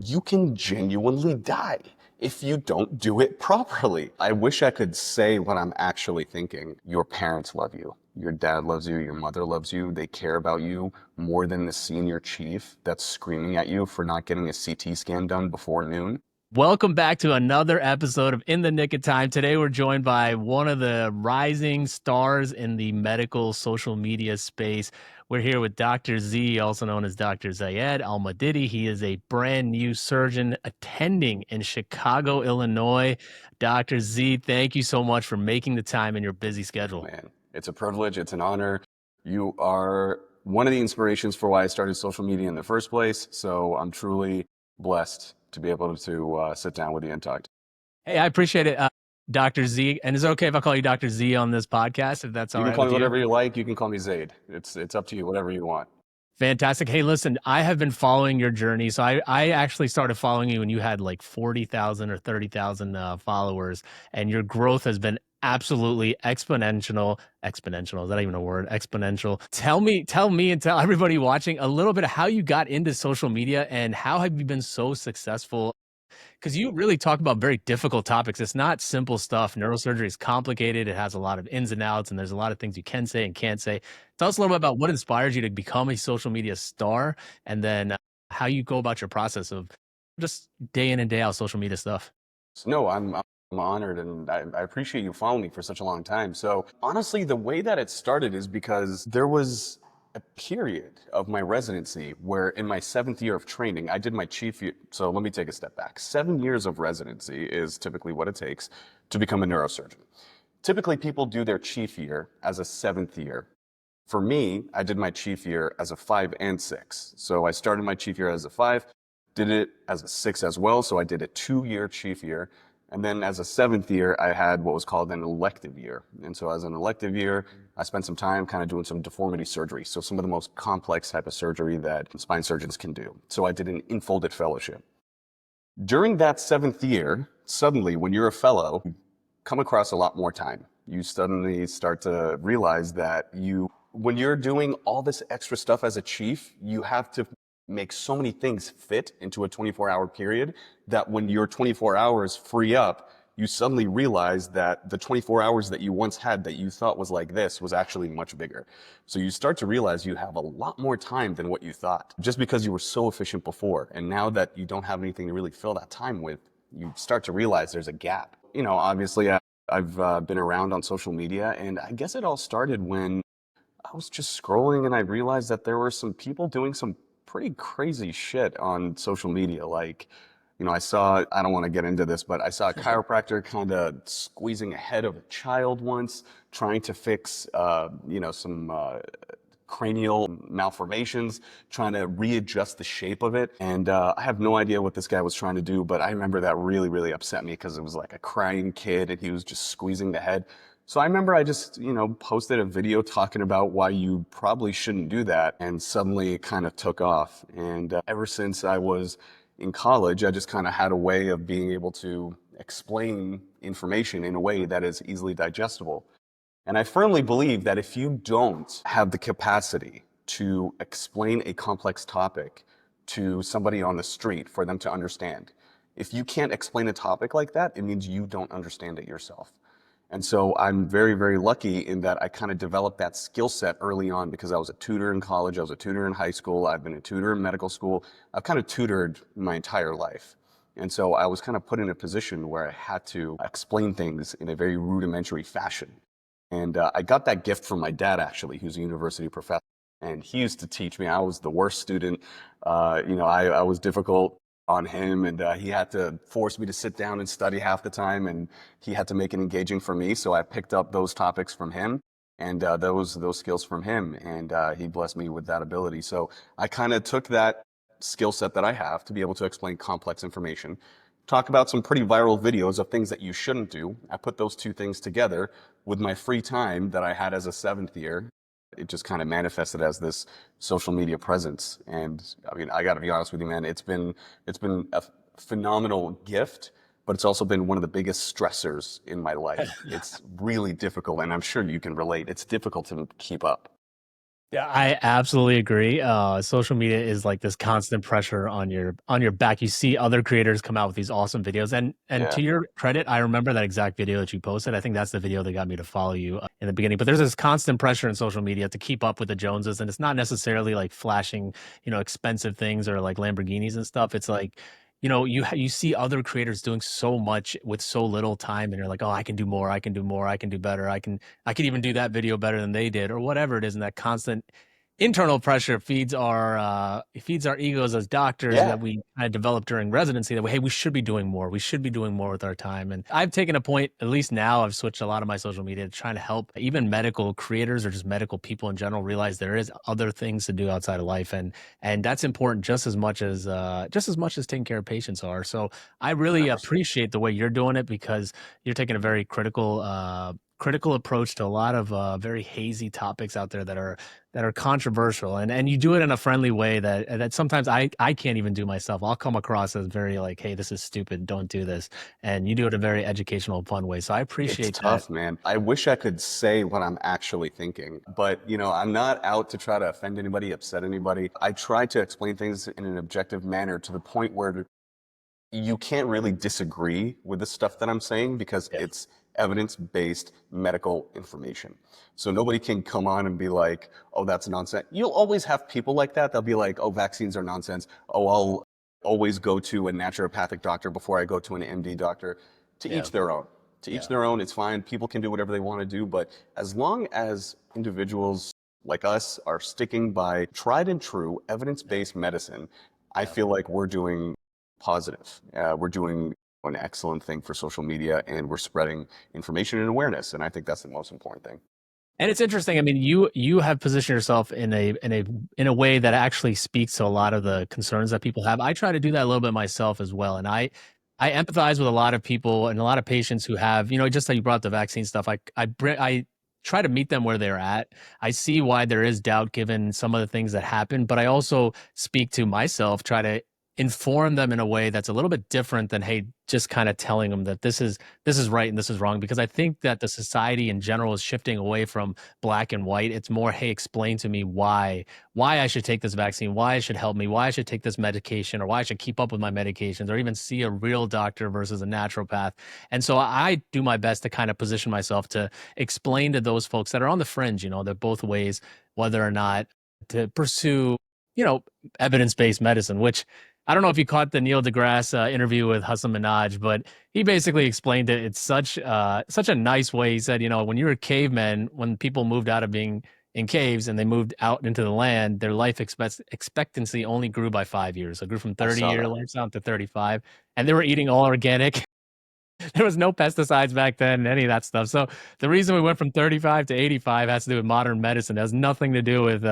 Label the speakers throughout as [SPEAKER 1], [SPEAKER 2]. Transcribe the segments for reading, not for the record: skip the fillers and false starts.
[SPEAKER 1] you can genuinely die if you don't do it properly. I wish I could say what I'm actually thinking. Your parents love you. Your dad loves you. Your mother loves you. They care about you more than the senior chief that's screaming at you for not getting a CT scan done before noon.
[SPEAKER 2] Welcome back to another episode of In the Nick of Time. Today we're joined by one of the rising stars in the medical social media space. We're here with Dr. Z, also known as Dr. Zayed Al-Madidi. He is a brand new surgeon attending in Chicago, Illinois. Dr. Z, thank you so much for making the time in your busy schedule.
[SPEAKER 1] Man, it's a privilege. It's an honor. You are one of the inspirations for why I started social media in the first place. So I'm truly blessed to be able to sit down with you and talk.
[SPEAKER 2] Hey, I appreciate it, Dr. Z. And is it okay if I call you Dr. Z on this podcast, if that's all
[SPEAKER 1] You can
[SPEAKER 2] right
[SPEAKER 1] call
[SPEAKER 2] with
[SPEAKER 1] me
[SPEAKER 2] you?
[SPEAKER 1] whatever you like. You can call me Zaid. It's up to you, whatever you want.
[SPEAKER 2] Fantastic. Hey, listen, I have been following your journey. So I actually started following you when you had like 40,000 or 30,000 followers, and your growth has been absolutely exponential. Exponential, is that even a word? Exponential. Tell me and tell everybody watching a little bit of how you got into social media and how have you been so successful? Because you really talk about very difficult topics. It's not simple stuff. Neurosurgery is complicated. It has a lot of ins and outs, and there's a lot of things you can say and can't say. Tell us a little bit about what inspires you to become a social media star, and then how you go about your process of just day in and day out social media stuff.
[SPEAKER 1] So, no, I'm honored, and I appreciate you following me for such a long time. So honestly, the way that it started is because there was a period of my residency where in my 7th year of training, I did my chief year. So let me take a step back. 7 years of residency is typically what it takes to become a neurosurgeon. Typically, people do their chief year as a 7th year. For me, I did my chief year as a 5 and 6. So I started my chief year as a 5, did it as a 6 as well. So I did a 2-year chief year. And then as a 7th year, I had what was called an elective year. And so as an elective year, I spent some time kind of doing some deformity surgery. So some of the most complex type of surgery that spine surgeons can do. So I did an enfolded fellowship. During that 7th year, suddenly when you're a fellow, you come across a lot more time. You suddenly start to realize that when you're doing all this extra stuff as a chief, you have to make so many things fit into a 24-hour period that when your 24 hours free up, you suddenly realize that the 24 hours that you once had that you thought was like this was actually much bigger. So you start to realize you have a lot more time than what you thought, just because you were so efficient before. And now that you don't have anything to really fill that time with, you start to realize there's a gap. Obviously I've been around on social media, and I guess it all started when I was just scrolling and I realized that there were some people doing some pretty crazy shit on social media. Like, I don't want to get into this, but I saw a chiropractor kind of squeezing a head of a child once, trying to fix, some cranial malformations, trying to readjust the shape of it. And I have no idea what this guy was trying to do, but I remember that really, really upset me because it was like a crying kid and he was just squeezing the head. So I remember I just, posted a video talking about why you probably shouldn't do that. And suddenly it kind of took off. And ever since I was in college, I just kind of had a way of being able to explain information in a way that is easily digestible. And I firmly believe that if you don't have the capacity to explain a complex topic to somebody on the street for them to understand, if you can't explain a topic like that, it means you don't understand it yourself. And so I'm very, very lucky in that I kind of developed that skill set early on because I was a tutor in college, I was a tutor in high school, I've been a tutor in medical school. I've kind of tutored my entire life. And so I was kind of put in a position where I had to explain things in a very rudimentary fashion. And I got that gift from my dad, actually, who's a university professor. And he used to teach me. I was the worst student. I was difficult on him, and he had to force me to sit down and study half the time, and he had to make it engaging for me. So I picked up those topics from him and those skills from him, and he blessed me with that ability. So I kind of took that skill set that I have to be able to explain complex information, talk about some pretty viral videos of things that you shouldn't do. I put those two things together with my free time that I had as a 7th year. It just kind of manifested as this social media presence. And I mean, I got to be honest with you, man, it's been a phenomenal gift, but it's also been one of the biggest stressors in my life. It's really difficult, and I'm sure you can relate. It's difficult to keep up.
[SPEAKER 2] Yeah, I absolutely agree. Social media is like this constant pressure on your back. You see other creators come out with these awesome videos, and
[SPEAKER 1] Yeah.
[SPEAKER 2] to your credit, I remember that exact video that you posted. I think that's the video that got me to follow you in the beginning. But there's this constant pressure in social media to keep up with the Joneses, and it's not necessarily like flashing, expensive things or like Lamborghinis and stuff. It's like you see other creators doing so much with so little time, and you're like, oh, I can do more, I can do more, I can do better, I could even do that video better than they did, or whatever it is. And that constant internal pressure feeds our egos as doctors
[SPEAKER 1] Yeah.
[SPEAKER 2] that we kind of developed during residency. That hey, we should be doing more. We should be doing more with our time. And I've taken a point, at least now, I've switched a lot of my social media to trying to help even medical creators or just medical people in general realize there is other things to do outside of life, and that's important just as much as taking care of patients are. So I really
[SPEAKER 1] 100%.
[SPEAKER 2] appreciate the way you're doing it because you're taking a very critical approach to a lot of very hazy topics out there that are controversial, and you do it in a friendly way that sometimes I can't even do myself. I'll come across as very like, hey, this is stupid, don't do this, and you do it in a very educational, fun way. So I
[SPEAKER 1] It's
[SPEAKER 2] appreciate that.
[SPEAKER 1] tough, man. I wish I could say what I'm actually thinking, but I'm not out to try to offend anybody, upset anybody. I try to explain things in an objective manner to the point where you can't really disagree with the stuff that I'm saying because
[SPEAKER 2] Yeah,
[SPEAKER 1] it's evidence-based medical information. So nobody can come on and be like, oh, that's nonsense. You'll always have people like that. They'll be like, oh, vaccines are nonsense. Oh, I'll always go to a naturopathic doctor before I go to an MD doctor. To
[SPEAKER 2] yeah,
[SPEAKER 1] each their own. To each
[SPEAKER 2] yeah,
[SPEAKER 1] their own. It's fine. People can do whatever they want to do. But as long as individuals like us are sticking by tried and true evidence-based medicine, I
[SPEAKER 2] yeah.
[SPEAKER 1] feel like we're doing positive. We're doing an excellent thing for social media and we're spreading information and awareness. And I think that's the most important thing.
[SPEAKER 2] And it's interesting. I mean, you have positioned yourself in a way that actually speaks to a lot of the concerns that people have. I try to do that a little bit myself as well, and I empathize with a lot of people and a lot of patients who have, just like you brought up the vaccine stuff. I try to meet them where they're at. I see why there is doubt given some of the things that happen, but I also speak to myself, try to inform them in a way that's a little bit different than hey, just kind of telling them that this is right and this is wrong, because I think that the society in general is shifting away from black and white. It's more, hey, explain to me why I should take this vaccine, why it should help me, why I should take this medication, or why I should keep up with my medications, or even see a real doctor versus a naturopath. And so I do my best to kind of position myself to explain to those folks that are on the fringe, that both ways, whether or not to pursue, you know, evidence-based medicine, which I don't know if you caught the Neil deGrasse interview with Hassan Minaj, but he basically explained it. It's such a nice way. He said, when you were cavemen, when people moved out of being in caves and they moved out into the land, their life expectancy only grew by 5 years. It grew from
[SPEAKER 1] I
[SPEAKER 2] 30
[SPEAKER 1] saw
[SPEAKER 2] year
[SPEAKER 1] that.
[SPEAKER 2] lives to 35, and they were eating all organic. There was no pesticides back then, any of that stuff. So the reason we went from 35 to 85 has to do with modern medicine. It has nothing to do with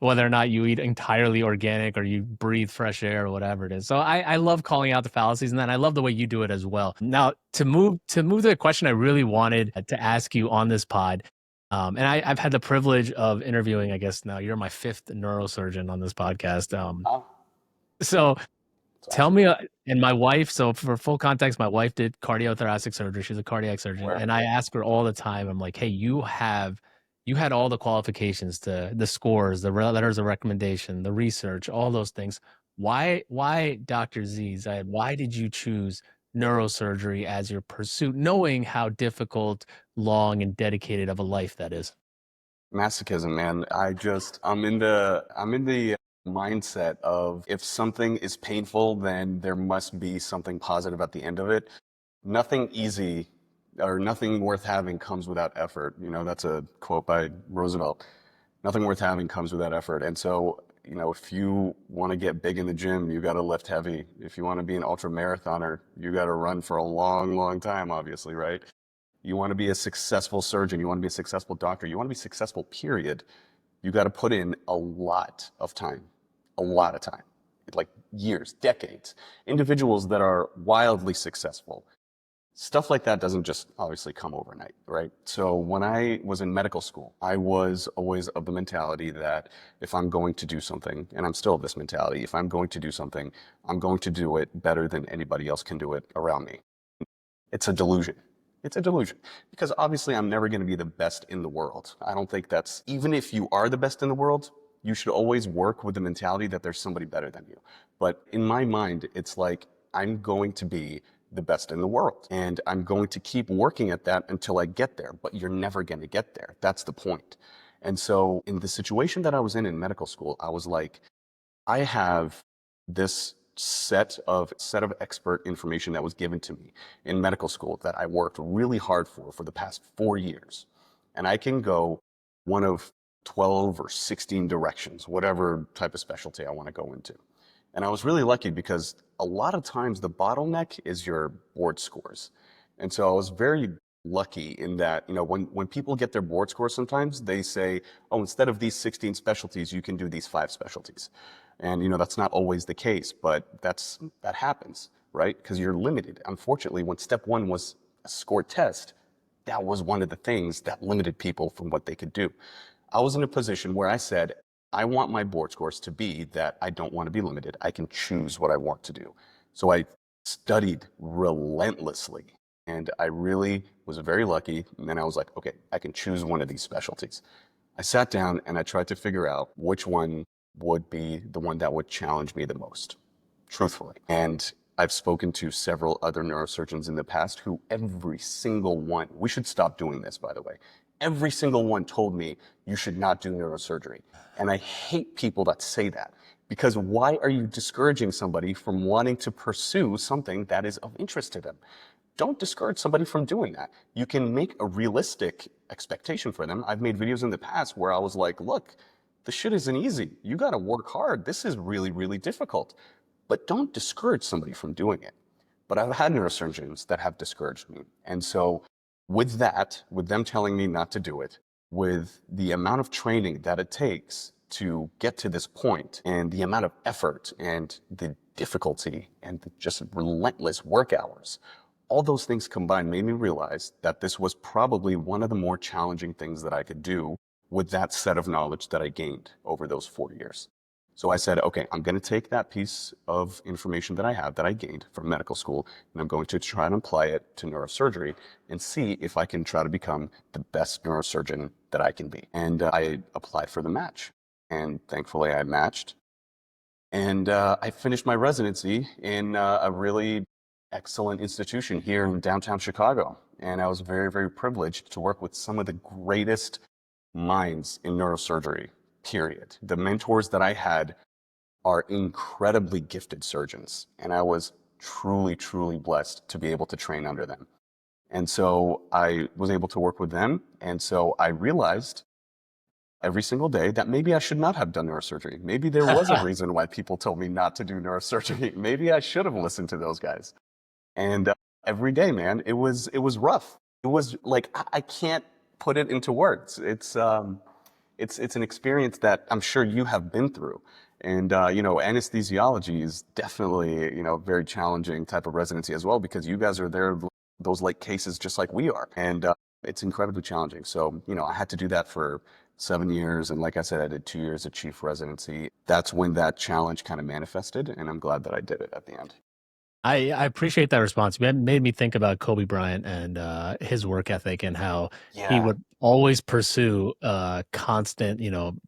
[SPEAKER 2] whether or not you eat entirely organic or you breathe fresh air or whatever it is. So I love calling out the fallacies, and then I love the way you do it as well. Now to move to the question I really wanted to ask you on this pod. And I've had the privilege of interviewing, I guess now you're my fifth neurosurgeon on this podcast.
[SPEAKER 1] Oh,
[SPEAKER 2] So
[SPEAKER 1] it's
[SPEAKER 2] tell
[SPEAKER 1] awesome.
[SPEAKER 2] me, and my wife, so for full context, my wife did cardiothoracic surgery. She's a cardiac surgeon.
[SPEAKER 1] Where?
[SPEAKER 2] And I ask her all the time, I'm like, hey, you had all the qualifications, the scores, the letters of recommendation, the research, all those things. Why Dr. Z's? Why did you choose neurosurgery as your pursuit, knowing how difficult, long, and dedicated of a life that is?
[SPEAKER 1] Masochism, man. I'm in the mindset of if something is painful, then there must be something positive at the end of it. Nothing easy or nothing worth having comes without effort. That's a quote by Roosevelt. Nothing worth having comes without effort. And so, if you want to get big in the gym, you got to lift heavy. If you want to be an ultra marathoner, you got to run for a long, long time, obviously, right? You want to be a successful surgeon, you want to be a successful doctor, you want to be successful, period. You got to put in a lot of time, like years, decades. Individuals that are wildly successful, stuff like that doesn't just obviously come overnight, right? So when I was in medical school, I was always of the mentality that if I'm going to do something, and I'm still of this mentality, if I'm going to do something, I'm going to do it better than anybody else can do it around me. It's a delusion. It's a delusion because obviously I'm never going to be the best in the world. I don't think that's, even if you are the best in the world, you should always work with the mentality that there's somebody better than you. But in my mind, it's like I'm going to be the best in the world and I'm going to keep working at that until I get there, but you're never going to get there. That's the point. And so in the situation that I was in medical school, I was like, I have this set of expert information that was given to me in medical school that I worked really hard for the past 4 years. And I can go one of 12 or 16 directions, whatever type of specialty I want to go into. And I was really lucky because a lot of times the bottleneck is your board scores. And so I was very lucky in that, when people get their board scores, sometimes they say, oh, instead of these 16 specialties, you can do these 5 specialties. And, that's not always the case, but that happens, right? Because you're limited. Unfortunately, when step one was a scored test, that was one of the things that limited people from what they could do. I was in a position where I said, I want my board scores to be that I don't want to be limited. I can choose what I want to do. So I studied relentlessly and I really was very lucky. And then I was like, okay, I can choose one of these specialties. I sat down and I tried to figure out which one would be the one that would challenge me the most, truthfully. And I've spoken to several other neurosurgeons in the past who every single one, we should stop doing this, by the way. Every single one told me you should not do neurosurgery. And I hate people that say that because why are you discouraging somebody from wanting to pursue something that is of interest to them? Don't discourage somebody from doing that. You can make a realistic expectation for them. I've made videos in the past where I was like, look, this shit isn't easy. You got to work hard. This is really, really difficult. But don't discourage somebody from doing it. But I've had neurosurgeons that have discouraged me. And so with that, with them telling me not to do it, with the amount of training that it takes to get to this point and the amount of effort and the difficulty and the just relentless work hours, all those things combined made me realize that this was probably one of the more challenging things that I could do with that set of knowledge that I gained over those 4 years. So I said, okay, I'm going to take that piece of information that I have that I gained from medical school, and I'm going to try and apply it to neurosurgery and see if I can try to become the best neurosurgeon that I can be. And I applied for the match, and thankfully I matched. And I finished my residency in a really excellent institution here in downtown Chicago. And I was very, very privileged to work with some of the greatest minds in neurosurgery, period. The mentors that I had are incredibly gifted surgeons, and I was truly, truly blessed to be able to train under them. And so I was able to work with them, and so I realized every single day that maybe I should not have done neurosurgery. Maybe there was a reason why people told me not to do neurosurgery. Maybe I should have listened to those guys. And every day, man, it was rough. It was like I can't put it into words. It's an experience that I'm sure you have been through. And anesthesiology is definitely very challenging type of residency as well because you guys are there, those like cases just like we are, and it's incredibly challenging. So I had to do that for 7 years, and like I said, I did 2 years of chief residency. That's when that challenge kind of manifested, and I'm glad that I did it at the end.
[SPEAKER 2] I appreciate that response. It made me think about Kobe Bryant and his work ethic and how he
[SPEAKER 1] Yeah.
[SPEAKER 2] would always pursue constant,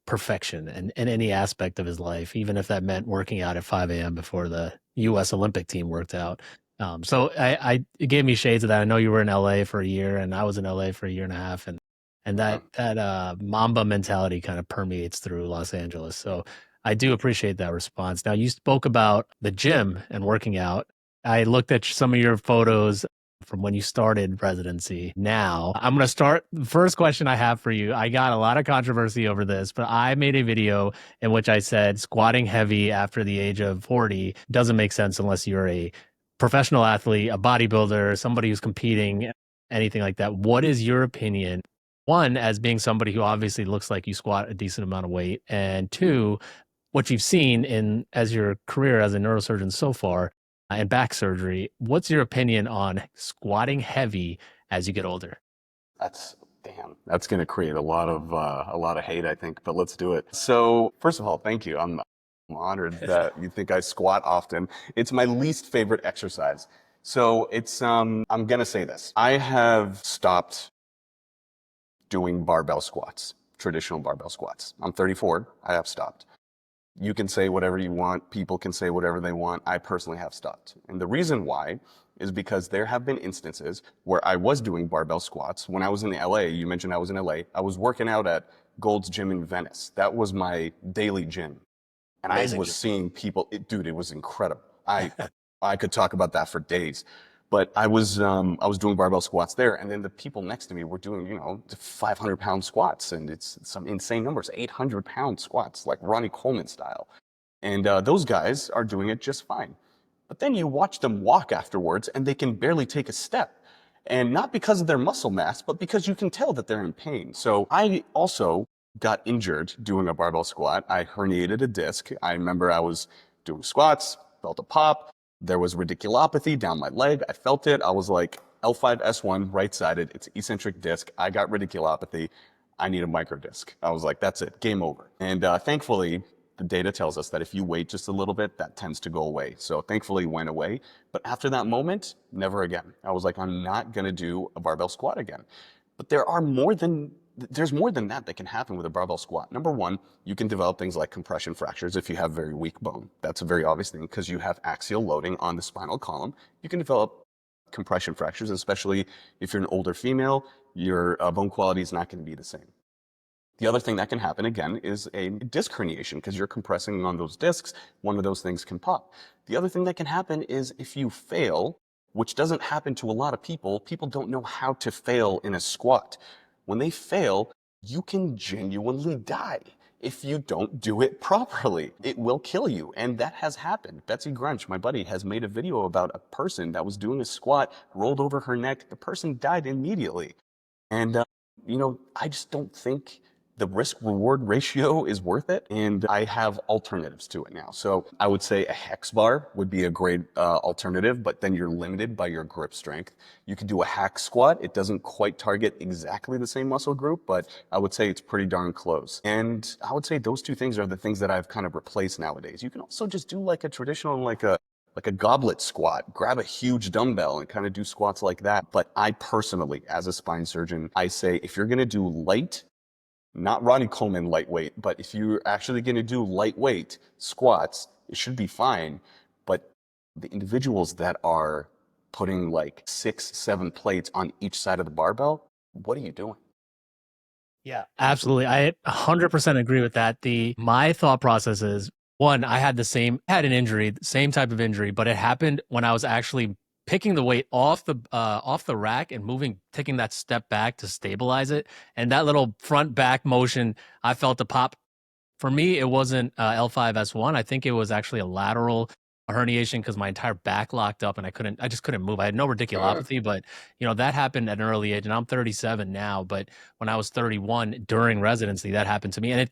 [SPEAKER 2] perfection in any aspect of his life, even if that meant working out at 5 a.m. before the U.S. Olympic team worked out. So it gave me shades of that. I know you were in LA for a year, and I was in LA for a year and a half, and
[SPEAKER 1] Mhm.
[SPEAKER 2] that Mamba mentality kind of permeates through Los Angeles. So I do appreciate that response. Now, you spoke about the gym and working out. I looked at some of your photos from when you started residency. Now, I'm going to start. The first question I have for you, I got a lot of controversy over this, but I made a video in which I said squatting heavy after the age of 40 doesn't make sense unless you're a professional athlete, a bodybuilder, somebody who's competing, anything like that. What is your opinion? One, as being somebody who obviously looks like you squat a decent amount of weight, and two, what you've seen in as your career as a neurosurgeon so far and back surgery. What's your opinion on squatting heavy as you get older?
[SPEAKER 1] That's damn. That's going to create a lot of hate, I think. But let's do it. So first of all, thank you. I'm honored that you think I squat often. It's my least favorite exercise. So it's I'm gonna say this. I have stopped doing barbell squats, traditional barbell squats. I'm 34. I have stopped. You can say whatever you want. People can say whatever they want. I personally have stopped. And the reason why is because there have been instances where I was doing barbell squats. When I was in LA, you mentioned I was in LA, I was working out at Gold's Gym in Venice. That was my daily gym. And I
[SPEAKER 2] Amazing.
[SPEAKER 1] was seeing people, dude, it was incredible. I could talk about that for days. But I was doing barbell squats there, and then the people next to me were doing, 500-pound squats, and it's some insane numbers, 800-pound squats, like Ronnie Coleman style. And those guys are doing it just fine. But then you watch them walk afterwards, and they can barely take a step. And not because of their muscle mass, but because you can tell that they're in pain. So I also got injured doing a barbell squat. I herniated a disc. I remember I was doing squats, felt a pop. There was radiculopathy down my leg. I felt it. I was like, L5S1, right-sided. It's eccentric disc. I got radiculopathy. I need a microdisc. I was like, that's it, game over. And thankfully, the data tells us that if you wait just a little bit, that tends to go away. So thankfully it went away. But after that moment, never again. I was like, I'm not gonna do a barbell squat again. But there's more than that can happen with a barbell squat. Number one, you can develop things like compression fractures if you have very weak bone. That's a very obvious thing because you have axial loading on the spinal column. You can develop compression fractures, especially if you're an older female, your bone quality is not going to be the same. The other thing that can happen again is a disc herniation because you're compressing on those discs. One of those things can pop. The other thing that can happen is if you fail, which doesn't happen to a lot of people, people don't know how to fail in a squat. When they fail, you can genuinely die if you don't do it properly. It will kill you. And that has happened. Betsy Grunch, my buddy, has made a video about a person that was doing a squat, rolled over her neck. The person died immediately. And, I just don't think the risk reward ratio is worth it. And I have alternatives to it now. So I would say a hex bar would be a great alternative, but then you're limited by your grip strength. You could do a hack squat. It doesn't quite target exactly the same muscle group, but I would say it's pretty darn close. And I would say those two things are the things that I've kind of replaced nowadays. You can also just do like a traditional, like a goblet squat, grab a huge dumbbell and kind of do squats like that. But I personally, as a spine surgeon, I say if you're going to do light, not Ronnie Coleman lightweight, but if you're actually going to do lightweight squats, it should be fine. But the individuals that are putting like 6, 7 plates on each side of the barbell, what are you doing?
[SPEAKER 2] Yeah, absolutely. I 100% agree with that. My thought process is one, had an injury, same type of injury, but it happened when I was actually picking the weight off the rack and taking that step back to stabilize it. And that little front back motion, I felt a pop. For me, it wasn't L5S1. I think it was actually a lateral herniation because my entire back locked up and I just couldn't move. I had no radiculopathy, but that happened at an early age, and I'm 37 now. But when I was 31 during residency, that happened to me, and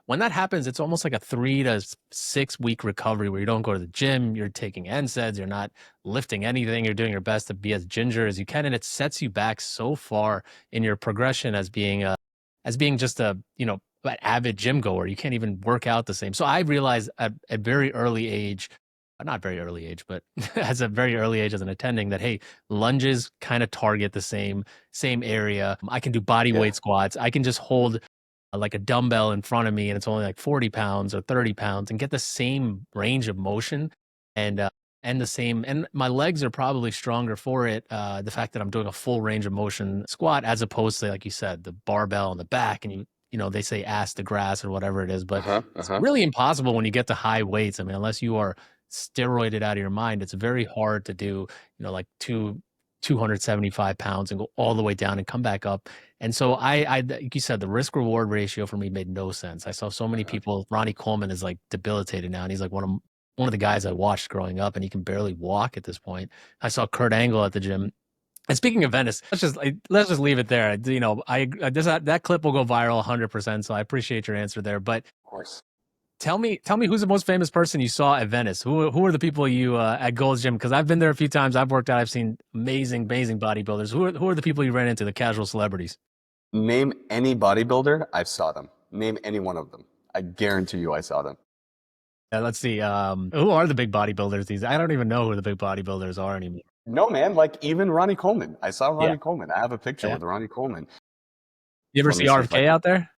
[SPEAKER 2] when that happens, it's almost like a 3 to 6 week recovery where you don't go to the gym, you're taking NSAIDs, you're not lifting anything, you're doing your best to be as ginger as you can, and it sets you back so far in your progression as being just an avid gym goer. You can't even work out the same. So I realized at a very early age, not very early age, but as a very early age as an attending that, hey, lunges kind of target the same area. I can do body
[SPEAKER 1] Yeah.
[SPEAKER 2] weight squats. I can just hold like a dumbbell in front of me and it's only like 40 pounds or 30 pounds and get the same range of motion and, and my legs are probably stronger for it. The fact that I'm doing a full range of motion squat, as opposed to, like you said, the barbell in the back, and they say ass to grass or whatever it is, but
[SPEAKER 1] Uh-huh.
[SPEAKER 2] it's
[SPEAKER 1] Uh-huh.
[SPEAKER 2] really impossible when you get to high weights. I mean, unless you are steroided out of your mind, it's very hard to do, like 275 pounds and go all the way down and come back up. And so like you said, the risk reward ratio for me made no sense. I saw so many
[SPEAKER 1] Uh-huh.
[SPEAKER 2] people. Ronnie Coleman is like debilitated now, and he's like one of the guys I watched growing up, and he can barely walk at this point. I saw Kurt Angle at the gym. And speaking of Venice, let's just leave it there. That clip will go viral 100%. So I appreciate your answer there. But
[SPEAKER 1] Of course.
[SPEAKER 2] tell me who's the most famous person you saw at Venice? Who are the people you at Gold's Gym? Because I've been there a few times. I've worked out. I've seen amazing bodybuilders. Who are the people you ran into? The casual celebrities.
[SPEAKER 1] Name any bodybuilder, I saw them. Name any one of them. I guarantee you I saw them.
[SPEAKER 2] Let's see. Who are the big bodybuilders these? I don't even know who the big bodybuilders are anymore.
[SPEAKER 1] No, man, like even Ronnie Coleman. I saw
[SPEAKER 2] Yeah.
[SPEAKER 1] Ronnie Coleman. I have a picture
[SPEAKER 2] Yeah.
[SPEAKER 1] with Ronnie Coleman.
[SPEAKER 2] You ever
[SPEAKER 1] Let
[SPEAKER 2] see
[SPEAKER 1] me see if I
[SPEAKER 2] RFK
[SPEAKER 1] can.
[SPEAKER 2] out there?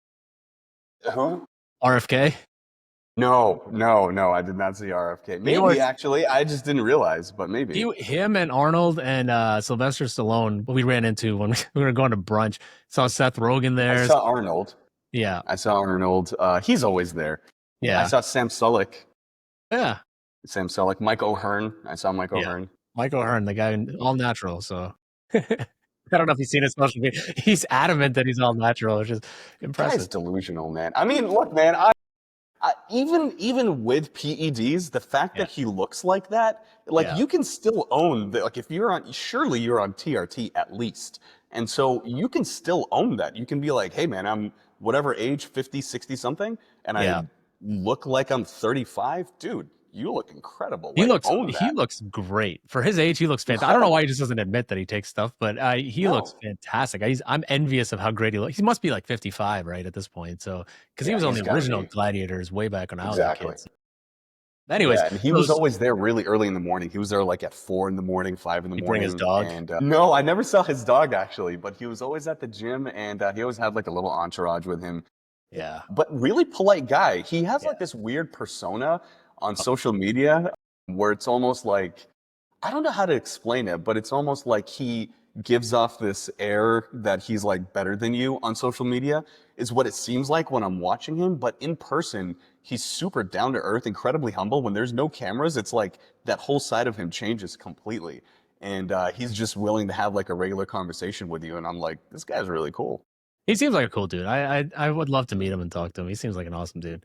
[SPEAKER 1] Who?
[SPEAKER 2] RFK?
[SPEAKER 1] No, no, no. I did not see RFK.
[SPEAKER 2] He
[SPEAKER 1] Maybe
[SPEAKER 2] was
[SPEAKER 1] actually, I just didn't realize, but maybe.
[SPEAKER 2] him and Arnold and Sylvester Stallone. We ran into when we were going to brunch. Saw Seth Rogen
[SPEAKER 1] I
[SPEAKER 2] there.
[SPEAKER 1] saw Arnold.
[SPEAKER 2] Yeah.
[SPEAKER 1] I saw Arnold. He's always there. I
[SPEAKER 2] Yeah.
[SPEAKER 1] saw Sam Sulek.
[SPEAKER 2] Yeah.
[SPEAKER 1] Sam Sulek. Mike O'Hearn. I saw Mike
[SPEAKER 2] Yeah.
[SPEAKER 1] O'Hearn.
[SPEAKER 2] Michael Hearn, the guy all natural. So I don't know if you've seen his social media. He's adamant that he's all natural, which is
[SPEAKER 1] Guy's
[SPEAKER 2] impressive.
[SPEAKER 1] delusional, man. I mean, look, man. Even with PEDs, the fact
[SPEAKER 2] Yeah.
[SPEAKER 1] that he looks like that, like
[SPEAKER 2] Yeah.
[SPEAKER 1] you can still own that. Like if you're on, surely you're on TRT at least, and so you can still own that. You can be like, hey, man, I'm whatever age, 50, 60 something, and I
[SPEAKER 2] Yeah.
[SPEAKER 1] look like I'm 35, dude. You look incredible. Like own
[SPEAKER 2] He
[SPEAKER 1] that.
[SPEAKER 2] looks great. For his age, he looks fantastic. I don't know why he
[SPEAKER 1] Incredible.
[SPEAKER 2] just doesn't admit that he takes stuff, but he looks
[SPEAKER 1] No.
[SPEAKER 2] fantastic. I'm envious of how great he looks. He must be like 55, right, at this point. So, because he
[SPEAKER 1] Yeah,
[SPEAKER 2] was on
[SPEAKER 1] he's
[SPEAKER 2] the
[SPEAKER 1] got to
[SPEAKER 2] original
[SPEAKER 1] be.
[SPEAKER 2] Gladiators way back when I was a
[SPEAKER 1] Exactly.
[SPEAKER 2] kid. So, anyways,
[SPEAKER 1] Yeah, and he was
[SPEAKER 2] those
[SPEAKER 1] always there really early in the morning. He was there like at 4 in the morning, 5 in the
[SPEAKER 2] he bring his
[SPEAKER 1] morning.
[SPEAKER 2] dog.
[SPEAKER 1] And no, I never saw his dog actually, but he was always at the gym and he always had like a little entourage with him.
[SPEAKER 2] Yeah.
[SPEAKER 1] But really polite guy. He has
[SPEAKER 2] Yeah.
[SPEAKER 1] like this weird persona on social media where it's almost like, I don't know how to explain it, but it's almost like he gives off this air that he's like better than you on social media, is what it seems like when I'm watching him. But in person, he's super down to earth, incredibly humble. When there's no cameras, it's like that whole side of him changes completely. And he's just willing to have like a regular conversation with you. And I'm like, this guy's really cool.
[SPEAKER 2] He seems like a cool dude. I would love to meet him and talk to him. He seems like an awesome dude.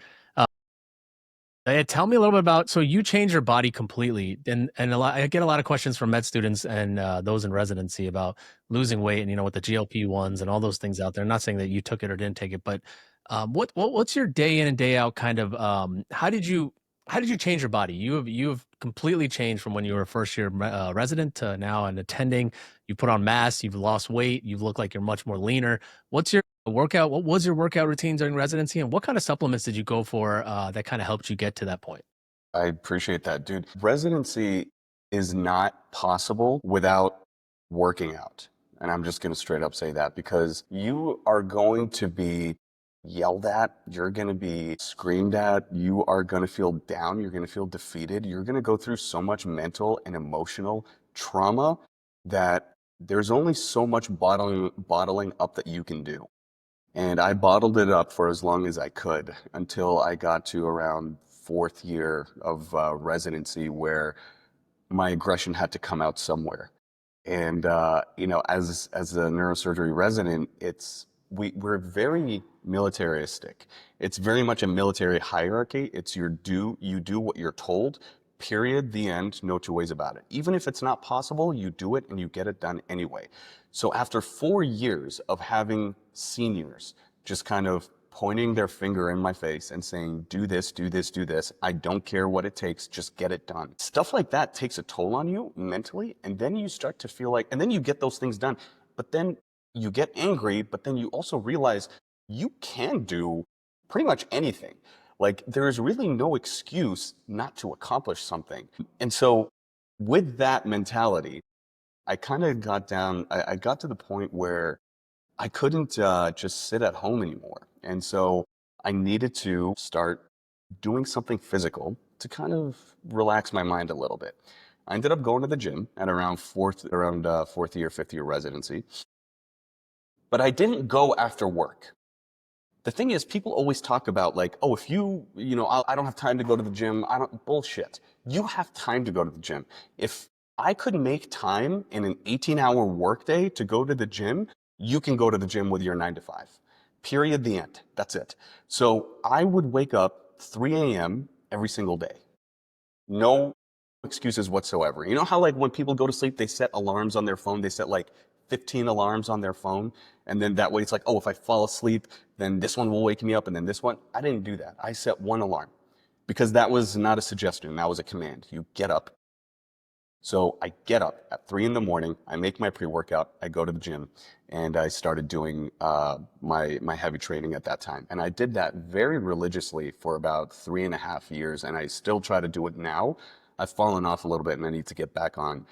[SPEAKER 2] Tell me a little bit about, so you change your body completely, and I get a lot of questions from med students and those in residency about losing weight, and with the GLP-1s and all those things out there. I'm not saying that you took it or didn't take it, but what's your day in and day out kind of, how did you change your body? You have completely changed from when you were a first year resident to now an attending. You put on mass, you've lost weight, you look like you're much more leaner. What's your workout? What was your workout routine during residency, and what kind of supplements did you go for that kind of helped you get to that point?
[SPEAKER 1] I appreciate that, dude. Residency is not possible without working out. And I'm just going to straight up say that because you are going to be yelled at, you're going to be screamed at, you are going to feel down, you're going to feel defeated, you're going to go through so much mental and emotional trauma that there's only so much bottling up that you can do. And I bottled it up for as long as I could until I got to around fourth year of residency where my aggression had to come out somewhere. And as a neurosurgery resident, we're very militaristic. It's very much a military hierarchy. It's you do what you're told. Period. The end. No two ways about it. Even if it's not possible, you do it and you get it done anyway. So after 4 years of having seniors just kind of pointing their finger in my face and saying, do this, do this, do this. I don't care what it takes, just get it done. Stuff like that takes a toll on you mentally, and then you start to feel like, and then you get those things done, but then you get angry, but then you also realize you can do pretty much anything. Like there is really no excuse not to accomplish something. And so with that mentality, I kind of I got to the point where I couldn't just sit at home anymore. And so I needed to start doing something physical to kind of relax my mind a little bit. I ended up going to the gym at around fourth year, fifth year residency, but I didn't go after work. The thing is, people always talk about like, oh, if I don't have time to go to the gym. I don't, bullshit. You have time to go to the gym. If I could make time in an 18-hour workday to go to the gym, you can go to the gym with your 9 to 5. Period. The end. That's it. So I would wake up 3 a.m. every single day. No excuses whatsoever. You know how like when people go to sleep, they set alarms on their phone. They set like 15 alarms on their phone. And then that way it's like, oh, if I fall asleep, then this one will wake me up and then this one. I didn't do that. I set one alarm because that was not a suggestion. That was a command. You get up, So I get up at 3 in the morning, I make my pre-workout, I go to the gym, and I started doing my heavy training at that time. And I did that very religiously for about 3.5 years, and I still try to do it now. I've fallen off a little bit, and I need to get back on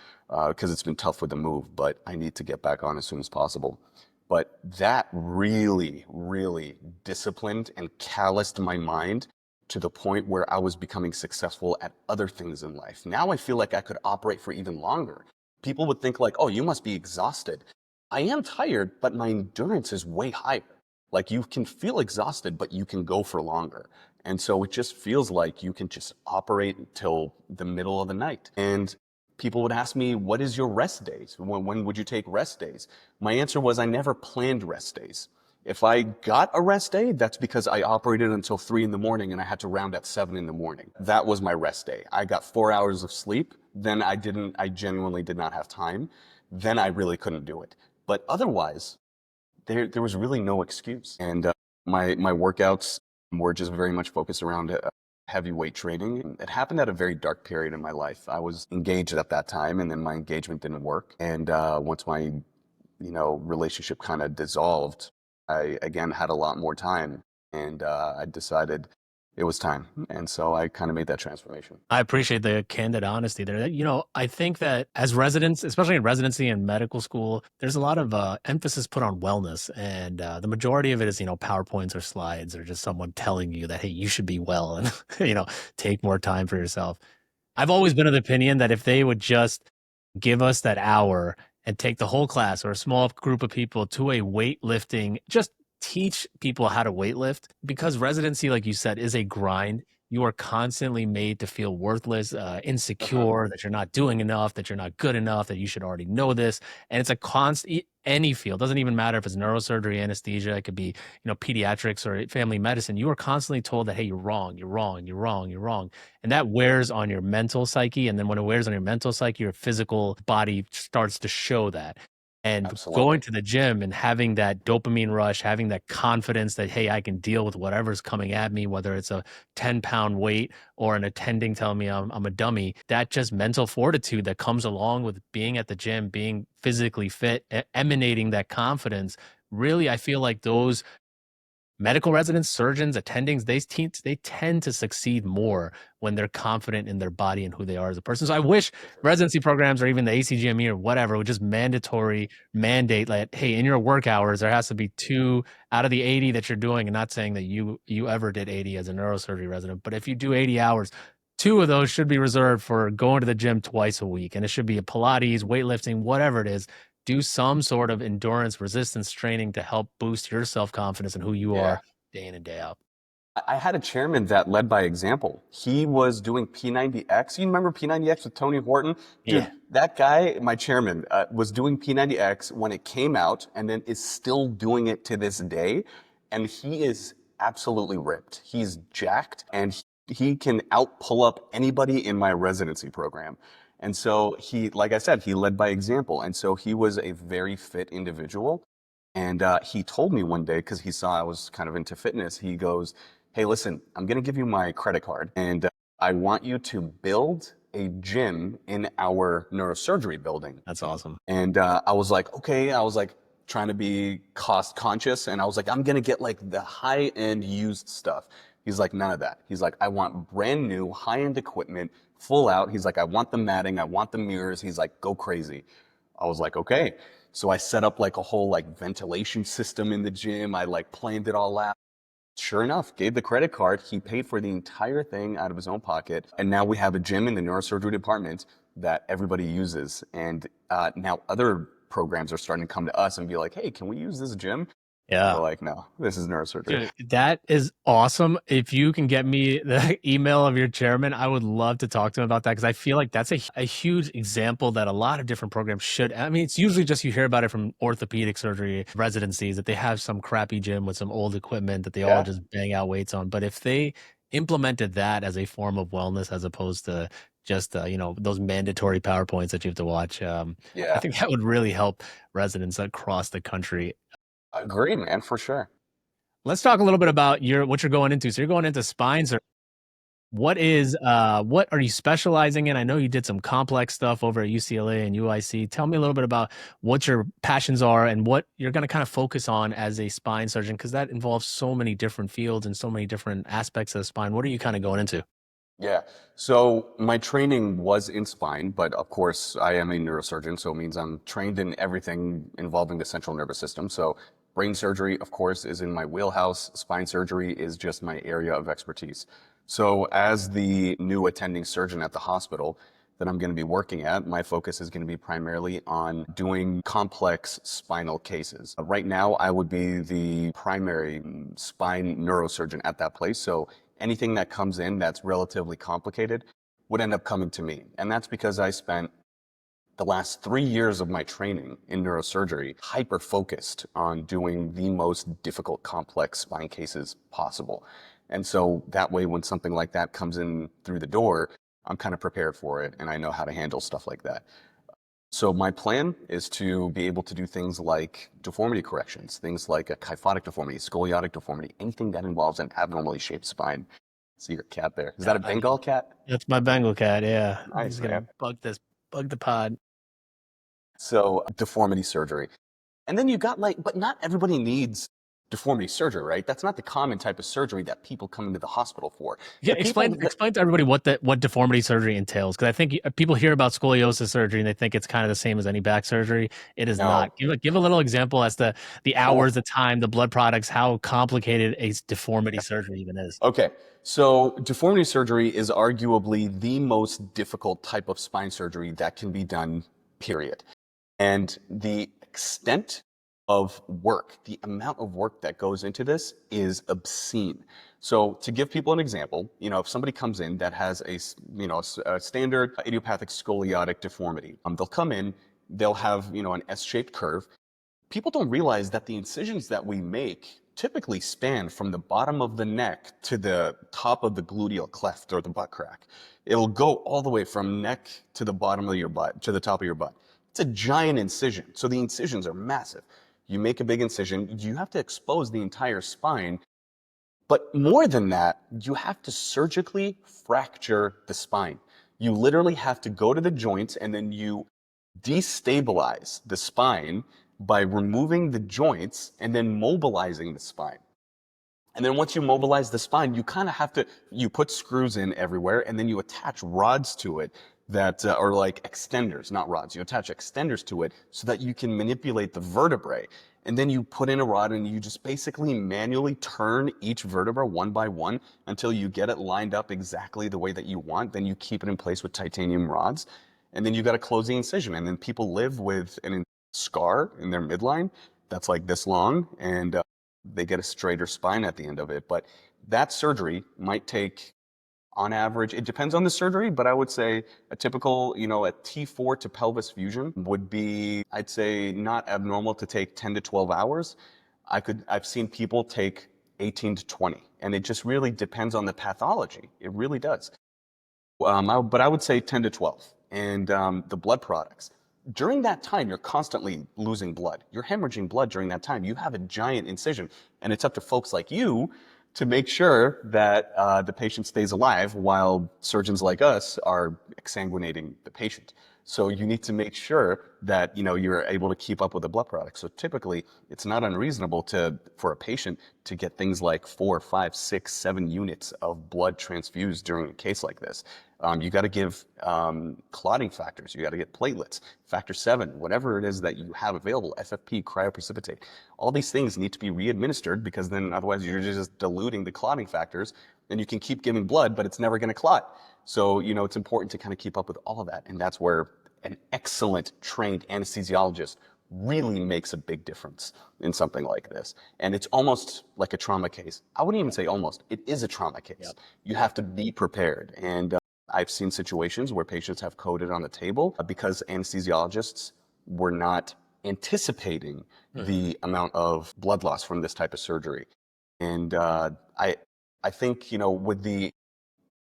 [SPEAKER 1] because it's been tough with the move, but I need to get back on as soon as possible. But that really, really disciplined and calloused my mind to the point where I was becoming successful at other things in life. Now I feel like I could operate for even longer. People would think like, "Oh, you must be exhausted." I am tired, but my endurance is way higher. Like you can feel exhausted, but you can go for longer. And so it just feels like you can just operate until the middle of the night. And people would ask me, "What is your rest days? When would you take rest days?" My answer was, I never planned rest days. If I got a rest day, that's because I operated until 3 in the morning and I had to round at 7 in the morning. That was my rest day. I got 4 hours of sleep. Then I genuinely did not have time. Then I really couldn't do it. But otherwise, there was really no excuse. And my workouts were just very much focused around heavy weight training. It happened at a very dark period in my life. I was engaged at that time, and then my engagement didn't work. And once my relationship kind of dissolved, I again had a lot more time, and I decided it was time. And so I kind of made that transformation.
[SPEAKER 2] I appreciate the candid honesty there. I think that as residents, especially in residency and medical school, there's a lot of emphasis put on wellness. And the majority of it is, PowerPoints or slides or just someone telling you that, hey, you should be well and, take more time for yourself. I've always been of the opinion that if they would just give us that hour and take the whole class or a small group of people to a weightlifting, just teach people how to weightlift, because residency, like you said, is a grind. You are constantly made to feel worthless,
[SPEAKER 1] Uh-huh.
[SPEAKER 2] insecure, that you're not doing enough, that you're not good enough, that you should already know this. And it's a constant, any field, doesn't even matter if it's neurosurgery, anesthesia, it could be, pediatrics or family medicine. You are constantly told that, hey, you're wrong, you're wrong, you're wrong, you're wrong. And that wears on your mental psyche. And then when it wears on your mental psyche, your physical body starts to show that. And
[SPEAKER 1] Absolutely.
[SPEAKER 2] going to the gym and having that dopamine rush, having that confidence that, hey, I can deal with whatever's coming at me, whether it's a 10-pound weight or an attending telling me I'm a dummy, that just mental fortitude that comes along with being at the gym, being physically fit, emanating that confidence. Really, I feel like those medical residents, surgeons, attendings, they tend to succeed more when they're confident in their body and who they are as a person. So I wish
[SPEAKER 1] For sure.
[SPEAKER 2] residency programs or even the ACGME or whatever would just mandatory mandate like, hey, in your work hours, there has to be 2 out of the 80 that you're doing, and not saying that you ever did 80 as a neurosurgery resident, but if you do 80 hours, 2 of those should be reserved for going to the gym twice a week. And it should be a Pilates, weightlifting, whatever it is, do some sort of endurance resistance training to help boost your self-confidence and who you
[SPEAKER 1] Yeah.
[SPEAKER 2] are day in and day out.
[SPEAKER 1] I had a chairman that led by example. He was doing P90X. You remember P90X with Tony Horton?
[SPEAKER 2] Yeah.
[SPEAKER 1] Dude, that guy, my chairman, was doing P90X when it came out and then is still doing it to this day. And he is absolutely ripped. He's jacked and he can out pull up anybody in my residency program. And so he, like I said, he led by example. And so he was a very fit individual. And he told me one day, because he saw I was kind of into fitness, he goes, "Hey, listen, I'm going to give you my credit card, and I want you to build a gym in our neurosurgery building."
[SPEAKER 2] That's awesome.
[SPEAKER 1] And I was like, okay. I was like trying to be cost conscious, and I was like, I'm going to get like the high end used stuff. He's like, none of that. He's like, I want brand new high end equipment, full out. He's like, I want the matting, I want the mirrors. He's like, go crazy. I was like, okay. So I set up like a whole like ventilation system in the gym. I like planned it all out. Sure enough, gave the credit card. He paid for the entire thing out of his own pocket. And now we have a gym in the neurosurgery department that everybody uses. And now other programs are starting to come to us and be like, hey, can we use this gym? And we're
[SPEAKER 2] Yeah.
[SPEAKER 1] like, no, this is neurosurgery.
[SPEAKER 2] Dude, that is awesome. If you can get me the email of your chairman, I would love to talk to him about that, because I feel like that's a huge example that a lot of different programs should. I mean, it's usually just you hear about it from orthopedic surgery residencies that they have some crappy gym with some old equipment that they all
[SPEAKER 1] Yeah,
[SPEAKER 2] just bang out weights on. But if they implemented that as a form of wellness as opposed to just those mandatory PowerPoints that you have to watch, I
[SPEAKER 1] yeah.
[SPEAKER 2] think that would really help residents across the country.
[SPEAKER 1] Agree, man, for sure.
[SPEAKER 2] Let's talk a little bit about what you're going into. So you're going into spine surgery. What are you specializing in? I know you did some complex stuff over at UCLA and UIC. Tell me a little bit about what your passions are and what you're going to kind of focus on as a spine surgeon, because that involves so many different fields and so many different aspects of the spine. What are you kind of going into?
[SPEAKER 1] Yeah. So my training was in spine, but of course I am a neurosurgeon, so it means I'm trained in everything involving the central nervous system. So brain surgery, of course, is in my wheelhouse. Spine surgery is just my area of expertise. So as the new attending surgeon at the hospital that I'm going to be working at, my focus is going to be primarily on doing complex spinal cases. Right now, I would be the primary spine neurosurgeon at that place. So anything that comes in that's relatively complicated would end up coming to me. And that's because I spent the last 3 years of my training in neurosurgery hyper focused on doing the most difficult complex spine cases possible. And so that way, when something like that comes in through the door, I'm kind of prepared for it and I know how to handle stuff like that. So my plan is to be able to do things like deformity corrections, things like a kyphotic deformity, scoliotic deformity, anything that involves an abnormally shaped spine. See your cat there. Is that a
[SPEAKER 2] I
[SPEAKER 1] Bengal cat?
[SPEAKER 2] That's my Bengal cat. Yeah, he's
[SPEAKER 1] Nice,
[SPEAKER 2] gonna
[SPEAKER 1] man.
[SPEAKER 2] bug the pod.
[SPEAKER 1] So deformity surgery. And then you got like, but not everybody needs deformity surgery, right? That's not the common type of surgery that people come into the hospital for.
[SPEAKER 2] Yeah,
[SPEAKER 1] The people that,
[SPEAKER 2] explain to everybody what deformity surgery entails, because I think people hear about scoliosis surgery and they think it's kind of the same as any back surgery. It is not.
[SPEAKER 1] no,
[SPEAKER 2] Give a little example as to the
[SPEAKER 1] oh,
[SPEAKER 2] hours, the time, the blood products, how complicated a deformity surgery even is.
[SPEAKER 1] okay. So deformity surgery is arguably the most difficult type of spine surgery that can be done, period. And the extent of work, the amount of work that goes into this is obscene. So to give people an example, if somebody comes in that has a standard idiopathic scoliotic deformity, they'll come in, they'll have, an S-shaped curve. People don't realize that the incisions that we make typically span from the bottom of the neck to the top of the gluteal cleft or the butt crack. It'll go all the way from neck to the bottom of your butt, to the top of your butt. It's a giant incision. So the incisions are massive. You make a big incision, you have to expose the entire spine. But more than that, you have to surgically fracture the spine. You literally have to go to the joints and then you destabilize the spine by removing the joints and then mobilizing the spine. And then once you mobilize the spine, you kind of have to, you put screws in everywhere and then you attach rods to it that are like extenders, not rods. You attach extenders to it so that you can manipulate the vertebrae. And then you put in a rod and you just basically manually turn each vertebra one by one until you get it lined up exactly the way that you want. Then you keep it in place with titanium rods. And then you got to close the incision. And then people live with a scar in their midline that's like this long. And they get a straighter spine at the end of it. But that surgery might take, on average, it depends on the surgery, but I would say a typical, a T4 to pelvis fusion would be, I'd say, not abnormal to take 10 to 12 hours. I've seen people take 18 to 20, and it just really depends on the pathology. It really does. But I would say 10 to 12. And the blood products. During that time, you're constantly losing blood. You're hemorrhaging blood during that time. You have a giant incision. And it's up to folks like you to make sure that the patient stays alive while surgeons like us are exsanguinating the patient. So you need to make sure that you're able to keep up with the blood products. So typically, it's not unreasonable for a patient to get things like 4, 5, 6, 7 units of blood transfused during a case like this. You got to give clotting factors. You got to get platelets, factor 7, whatever it is that you have available, FFP, cryoprecipitate. All these things need to be re-administered because then otherwise you're just diluting the clotting factors. And you can keep giving blood, but it's never going to clot. So, it's important to kind of keep up with all of that. And that's where an excellent trained anesthesiologist really makes a big difference in something like this. And it's almost like a trauma case. I wouldn't even say almost, it is a trauma case.
[SPEAKER 2] Yep.
[SPEAKER 1] You have to be prepared. And I've seen situations where patients have coded on the table because anesthesiologists were not anticipating the amount of blood loss from this type of surgery. And I think, with the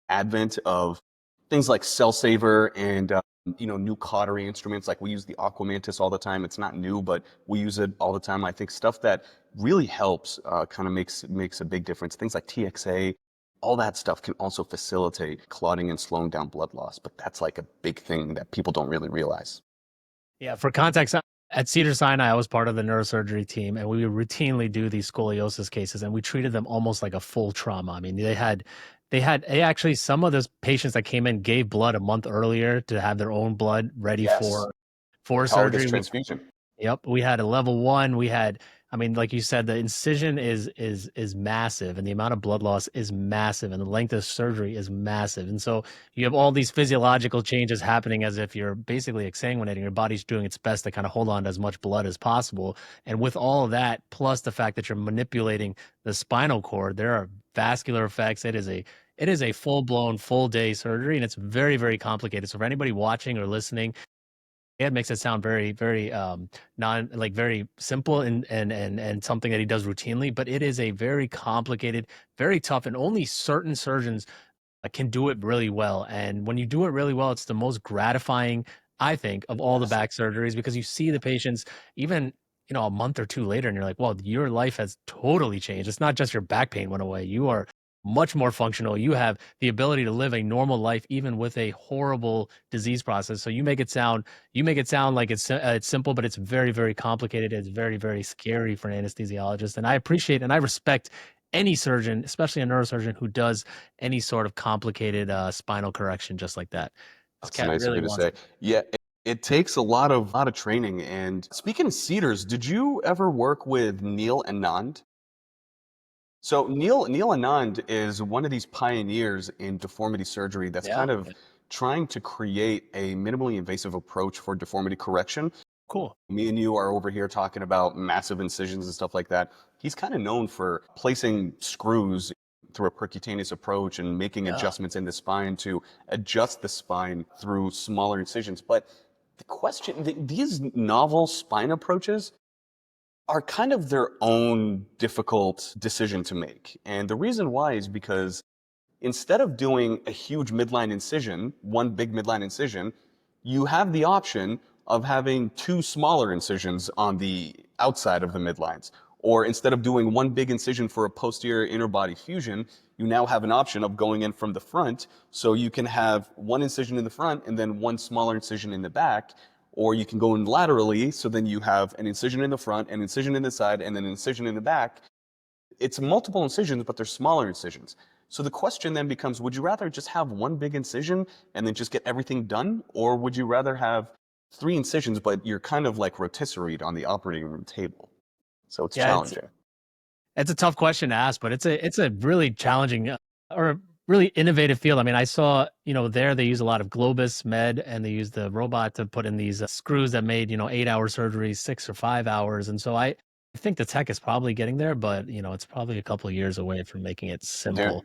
[SPEAKER 1] advent of things like Cell Saver and new cautery instruments, like we use the Aquamantis all the time. It's not new, but we use it all the time. I think stuff that really helps kind of makes a big difference. Things like TXA all that stuff can also facilitate clotting and slowing down blood loss. But that's like a big thing that people don't really realize.
[SPEAKER 2] Yeah, for context, at Cedars-Sinai, I was part of the neurosurgery team, and we would routinely do these scoliosis cases, and we treated them almost like a full trauma. I mean, they actually, some of those patients that came in gave blood a month earlier to have their own blood ready
[SPEAKER 1] Yes.
[SPEAKER 2] for
[SPEAKER 1] Autologous
[SPEAKER 2] surgery.
[SPEAKER 1] transfusion.
[SPEAKER 2] Yep, we had a level one. We had, I mean, like you said, the incision is massive, and the amount of blood loss is massive, and the length of surgery is massive. And so you have all these physiological changes happening as if you're basically exsanguinating. Your body's doing its best to kind of hold on to as much blood as possible. And with all of that, plus the fact that you're manipulating the spinal cord, there are vascular effects. It is a full blown, full day surgery, and it's very, very complicated. So for anybody watching or listening, it makes it sound very, very non like very simple and something that he does routinely, but it is a very complicated, very tough, and only certain surgeons can do it really well. And when you do it really well, it's the most gratifying, I think, of all the
[SPEAKER 1] Yes.
[SPEAKER 2] back surgeries because you see the patients even, a month or two later, and you're like, well, your life has totally changed. It's not just your back pain went away. You are much more functional. You have the ability to live a normal life, even with a horrible disease process. So you make it sound like it's simple, but it's very, very complicated. It's very, very scary for an anesthesiologist. And I appreciate and I respect any surgeon, especially a neurosurgeon, who does any sort of complicated spinal correction just like that. This
[SPEAKER 1] That's
[SPEAKER 2] cat
[SPEAKER 1] nice of
[SPEAKER 2] really
[SPEAKER 1] you to
[SPEAKER 2] wants
[SPEAKER 1] say.
[SPEAKER 2] it.
[SPEAKER 1] Yeah, it takes a lot of training. And speaking of Cedars, did you ever work with Neil Anand? So Neil Anand is one of these pioneers in deformity surgery that's
[SPEAKER 2] Yeah.
[SPEAKER 1] kind of trying to create a minimally invasive approach for deformity correction.
[SPEAKER 2] Cool.
[SPEAKER 1] Me and you are over here talking about massive incisions and stuff like that. He's kind of known for placing screws through a percutaneous approach and making
[SPEAKER 2] Yeah.
[SPEAKER 1] adjustments in the spine to adjust the spine through smaller incisions. But the question, these novel spine approaches are kind of their own difficult decision to make. And the reason why is because instead of doing a huge midline incision, one big midline incision, you have the option of having two smaller incisions on the outside of the midlines. Or instead of doing one big incision for a posterior interbody fusion, you now have an option of going in from the front. So you can have one incision in the front and then one smaller incision in the back. Or you can go in laterally, so then you have an incision in the front, an incision in the side, and then an incision in the back. It's multiple incisions, but they're smaller incisions. So the question then becomes, would you rather just have one big incision and then just get everything done? Or would you rather have three incisions, but you're kind of like rotisserie on the operating room table? So it's
[SPEAKER 2] Yeah, it's
[SPEAKER 1] challenging.
[SPEAKER 2] it's a tough question to ask, but it's a really challenging or really innovative field. I mean, I saw, there they use a lot of Globus Med and they use the robot to put in these screws that made, 8-hour surgeries, 6 or 5 hours. And so I think the tech is probably getting there, but it's probably a couple of years away from making it
[SPEAKER 1] There,
[SPEAKER 2] simple.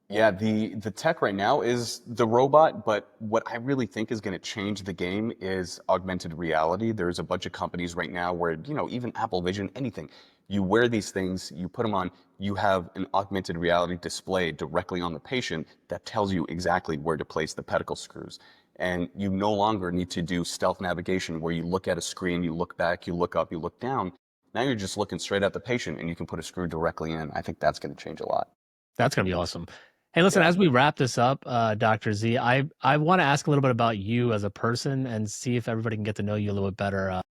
[SPEAKER 1] yeah, the tech right now is the robot, but what I really think is going to change the game is augmented reality. There's a bunch of companies right now where, even Apple Vision, anything, you wear these things, you put them on, you have an augmented reality display directly on the patient that tells you exactly where to place the pedicle screws. And you no longer need to do stealth navigation where you look at a screen, you look back, you look up, you look down. Now you're just looking straight at the patient and you can put a screw directly in. I think that's going to change a lot.
[SPEAKER 2] That's gonna be awesome. Hey, listen,
[SPEAKER 1] Yeah.
[SPEAKER 2] as we wrap this up, Dr. Z, I want to ask a little bit about you as a person and see if everybody can get to know you a little bit better.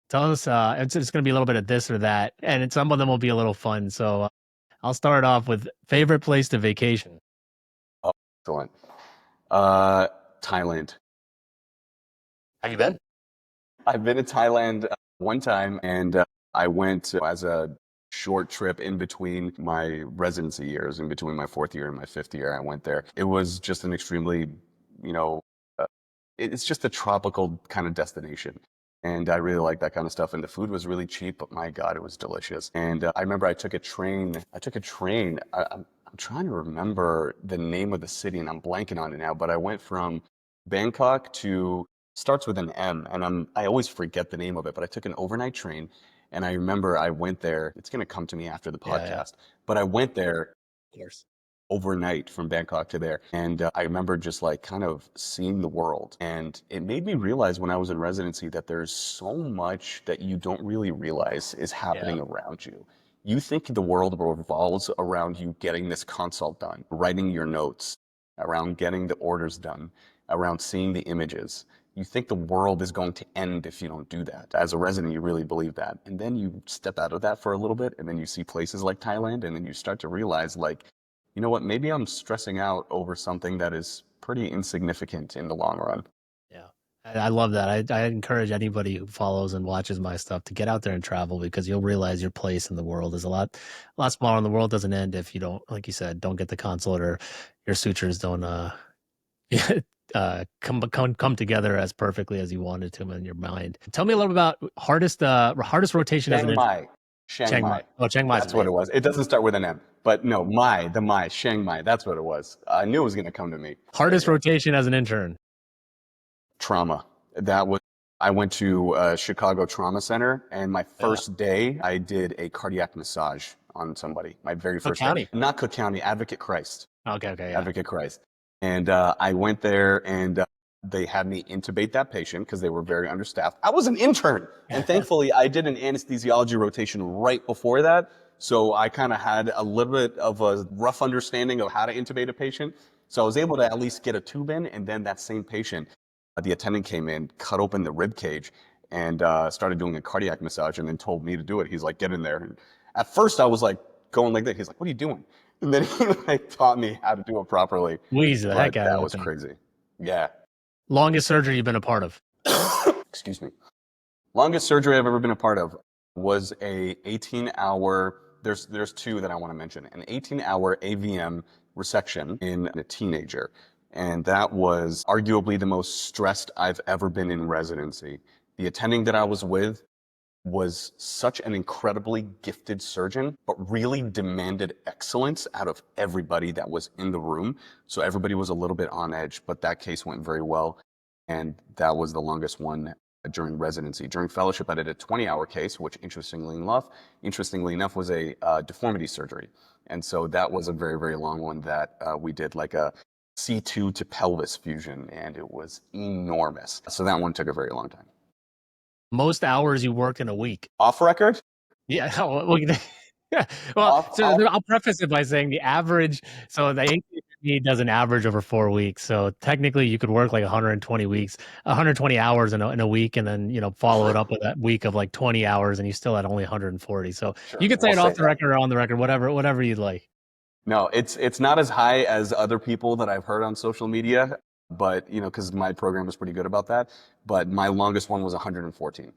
[SPEAKER 2] Tell us, it's going to be a little bit of this or that, and some of them will be a little fun. So I'll start off with favorite place to vacation.
[SPEAKER 1] Oh, excellent. Uh, Thailand.
[SPEAKER 2] Have you been?
[SPEAKER 1] I've been to Thailand one time, and I went as a short trip in between my residency years, in between my fourth year and my fifth year. I went there. It was just an extremely, you know, uh, it's just a tropical kind of destination. And I really like that kind of stuff. And the food was really cheap, but my God, it was delicious. And I remember I took a train. I'm trying to remember the name of the city, and I'm blanking on it now. But I went from Bangkok to starts with an M, and I always forget the name of it. But I took an overnight train, and I remember I went there. It's gonna come to me after the
[SPEAKER 2] Yeah, yeah,
[SPEAKER 1] podcast, but I went there
[SPEAKER 2] of course.
[SPEAKER 1] overnight from Bangkok to there. And I remember just like kind of seeing the world. And it made me realize when I was in residency that there's so much that you don't really realize is
[SPEAKER 2] Yeah,
[SPEAKER 1] happening around you. You think the world revolves around you getting this consult done, writing your notes, around getting the orders done, around seeing the images. You think the world is going to end if you don't do that. As a resident, you really believe that. And then you step out of that for a little bit, and then you see places like Thailand, and then you start to realize, like, you know what, maybe I'm stressing out over something that is pretty insignificant in the long run.
[SPEAKER 2] Yeah. I love that. I encourage anybody who follows and watches my stuff to get out there and travel, because you'll realize your place in the world is a lot smaller, and the world doesn't end if you don't, like you said, don't get the consult, or your sutures don't come together as perfectly as you wanted to in your mind. Tell me a little about hardest rotation as an
[SPEAKER 1] Chiang
[SPEAKER 2] intern.
[SPEAKER 1] Mai. Chiang
[SPEAKER 2] Chiang Mai.
[SPEAKER 1] Mai.
[SPEAKER 2] Oh, Chiang Mai is
[SPEAKER 1] That's what it
[SPEAKER 2] amazing.
[SPEAKER 1] was. It doesn't start with an M, but no, Chiang Mai. That's what it was. I knew it was going to come to me. There you
[SPEAKER 2] Hardest
[SPEAKER 1] go.
[SPEAKER 2] rotation as an intern.
[SPEAKER 1] Trauma. That was, I went to Chicago Trauma Center, and my
[SPEAKER 2] Yeah.
[SPEAKER 1] first day, I did a cardiac massage on somebody. My very
[SPEAKER 2] Cook
[SPEAKER 1] first day.
[SPEAKER 2] County.
[SPEAKER 1] Not Cook County, Advocate Christ.
[SPEAKER 2] Okay, okay, yeah.
[SPEAKER 1] Advocate Christ. And I went there, and they had me intubate that patient because they were very understaffed. I was an intern, and thankfully I did an anesthesiology rotation right before that. So I kind of had a little bit of a rough understanding of how to intubate a patient. So I was able to at least get a tube in, and then that same patient, the attendant came in, cut open the rib cage, and started doing a cardiac massage, and then told me to do it. He's like, get in there. And at first I was like going like that. He's like, what are you doing? And then he like taught me how to do it properly.
[SPEAKER 2] Squeeze the heck
[SPEAKER 1] But
[SPEAKER 2] out of
[SPEAKER 1] that
[SPEAKER 2] that
[SPEAKER 1] was
[SPEAKER 2] thing.
[SPEAKER 1] crazy. Yeah.
[SPEAKER 2] Longest surgery you've been a part of?
[SPEAKER 1] Excuse me. Longest surgery I've ever been a part of was a 18-hour, there's two that I want to mention. An 18-hour AVM resection in a teenager. And that was arguably the most stressed I've ever been in residency. The attending that I was with was such an incredibly gifted surgeon, but really demanded excellence out of everybody that was in the room. So everybody was a little bit on edge, but that case went very well. And that was the longest one during residency. During fellowship, I did a 20-hour case, which interestingly enough was a deformity surgery. And so that was a very, very long one that we did like a C2 to pelvis fusion, and it was enormous. So that one took a very long time.
[SPEAKER 2] Most hours you worked in a week?
[SPEAKER 1] Off record?
[SPEAKER 2] Yeah. Well, well,
[SPEAKER 1] Off,
[SPEAKER 2] so
[SPEAKER 1] off.
[SPEAKER 2] I'll preface it by saying the average. So the ACP does an average over 4 weeks. So technically, you could work like 120 weeks, 120 hours in a week, and then follow it up with that week of like 20 hours, and you still had only 140. So
[SPEAKER 1] Sure,
[SPEAKER 2] you could say
[SPEAKER 1] we'll
[SPEAKER 2] it
[SPEAKER 1] say
[SPEAKER 2] off the
[SPEAKER 1] that.
[SPEAKER 2] record or on the record, whatever you'd like.
[SPEAKER 1] No, it's not as high as other people that I've heard on social media, but because my program is pretty good about that. But my longest one was 114.